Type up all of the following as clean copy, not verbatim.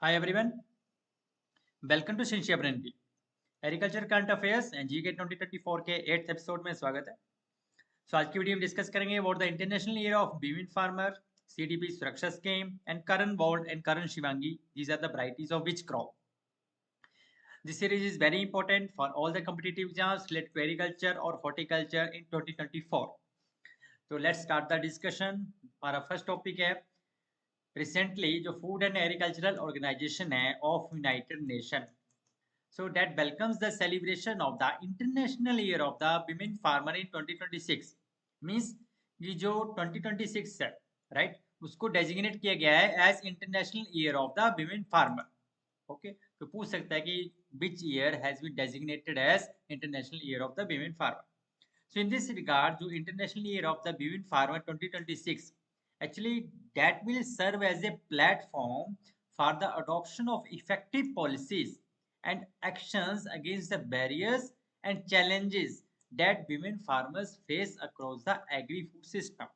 Hi everyone, welcome to शिंशिया ब्रेनटी agriculture current affairs and GK 2024 के 8th एपिसोड में स्वागत है। आज की वीडियो में डिस्कस करेंगे about the international year of women farmer, CDP सुरक्षा स्कीम एंड करण वॉल्ड and Karan Shivangi. These are the varieties of which crop. This series is very important for all the competitive exams related to agriculture or horticulture in 2024. तो let's start the discussion. हमारा first topic है recently जो food and agricultural organisation है of United nation, so that welcomes the celebration of the International Year of the Women Farmer in 2026. Means ये जो 2026 है right उसको designate किया गया है as international year of the women farmer. Okay, तो पूछ सकता है कि which year has been designated as international year of the women farmer. So in this regard, जो International Year of the Women Farmer 2026, actually that will serve as a platform for the adoption of effective policies and actions against the barriers and challenges that women farmers face across the agri-food system.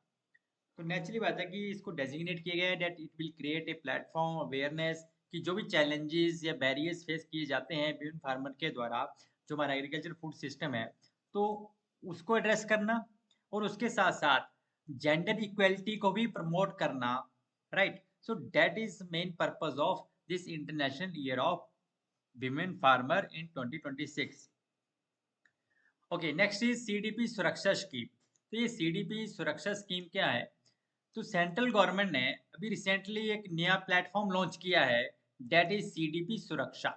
तो naturally बात है कि इसको designate किया गया है that it will create a platform awareness कि जो भी चैलेंजेस या बैरियर्स फेस किए जाते हैं विमेन फार्मर के द्वारा जो हमारा एग्रीकल्चर फूड सिस्टम है, तो उसको एड्रेस करना और उसके साथ साथ जेंडर इक्वलिटी को भी प्रमोट करना, right. So that is main purpose of this international year of women farmer in 2026। Okay, next is CDP सुरक्षा स्कीम। तो ये सीडीपी सुरक्षा स्कीम क्या है? तो सेंट्रल गवर्नमेंट ने अभी रिसेंटली एक नया प्लेटफॉर्म लॉन्च किया है, दैट इज सीडीपी सुरक्षा।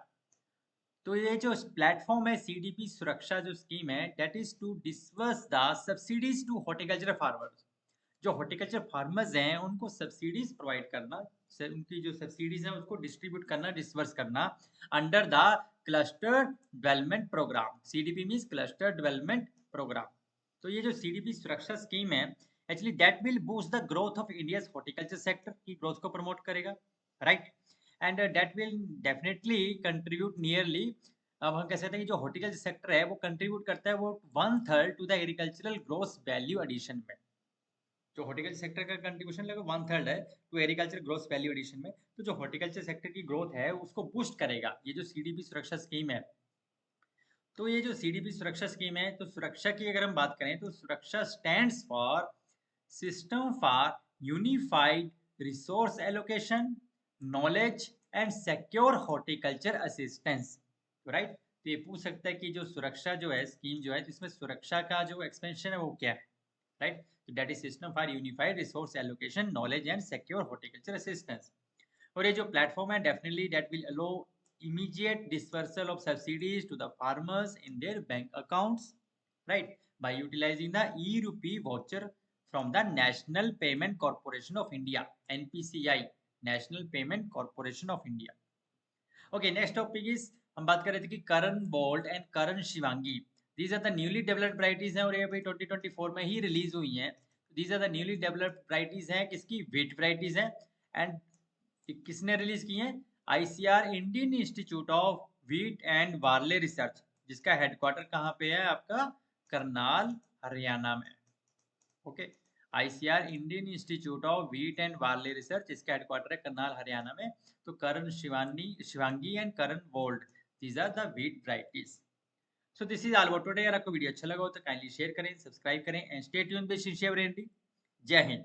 तो ये जो प्लेटफॉर्म है सीडीपी सुरक्षा जो स्कीम है, that is to disburse the subsidies to horticulture farmers. जो हॉर्टिकल्चर फार्मर्स हैं उनको सब्सिडीज प्रोवाइड करना, उनकी जो सब्सिडीज हैं उसको डिस्ट्रीब्यूट करना, डिसबर्स करना under the cluster development program. CDP means cluster development program. तो ये जो सीडीपी सुरक्षा स्कीम है actually that will boost the growth of India's horticulture sector की ग्रोथ को प्रमोट करेगा, right. And that will definitely contribute nearly, अब हम कह सकते हैं कि जो हॉर्टिकल्चर सेक्टर है वो कंट्रीब्यूट करता है वो 1/3 to the agricultural gross value addition में। जो हॉर्टिकल्चर सेक्टर का कंट्रीब्यूशन लगभग 1/3 है to agriculture gross value addition में। तो जो हॉर्टिकल्चर सेक्टर की ग्रोथ है उसको बूस्ट करेगा ये जो सीडीपी सुरक्षा स्कीम है। तो ये जो सीडीपी सुरक्षा स्कीम है, तो सुरक्षा की अगर हम बात करें तो सुरक्षा stands for system for unified resource allocation, knowledge and secure horticulture assistance, right. तो ये पूछ सकता है कि जो सुरक्षा जो है स्कीम जो है तो इसमें सुरक्षा का जो एक्सपेंशन है वो क्या है, right? So that is system for unified resource allocation, knowledge and secure horticulture assistance. और ये जो प्लेटफॉर्म है definitely that will allow immediate dispersal of subsidies to the farmers in their bank accounts, right, by utilizing the e-rupee voucher from the National Payment Corporation of India, NPCI, National Payment Corporation of India. Okay, next topic is हम बात कर रहे थे कि करण बोल्ट and Karan Shivangi, these are the newly developed varieties हैं और ये अभी 2024 में ही रिलीज हुई हैं। These are the newly developed varieties हैं, किसकी? व्हीट वैरायटीज हैं। एंड किसने रिलीज की हैं? ICR, Indian Institute of wheat and barley research, जिसका हेडक्वार्टर कहाँ पे है? आपका करनाल, हरियाणा में। Okay, ICR Indian Institute of wheat and barley research, इसका हेडक्वार्टर है करनाल, हरियाणा में। तो करण शिवांगी एंड करण वोल्ट, these are the wheat varieties. So this is all about today. अगर आपको वीडियो अच्छा लगा हो तो काइंडली शेयर करें, सब्सक्राइब करें एंड स्टे ट्यून्ड विद शिंशिया ब्रेनटी। जय हिंद।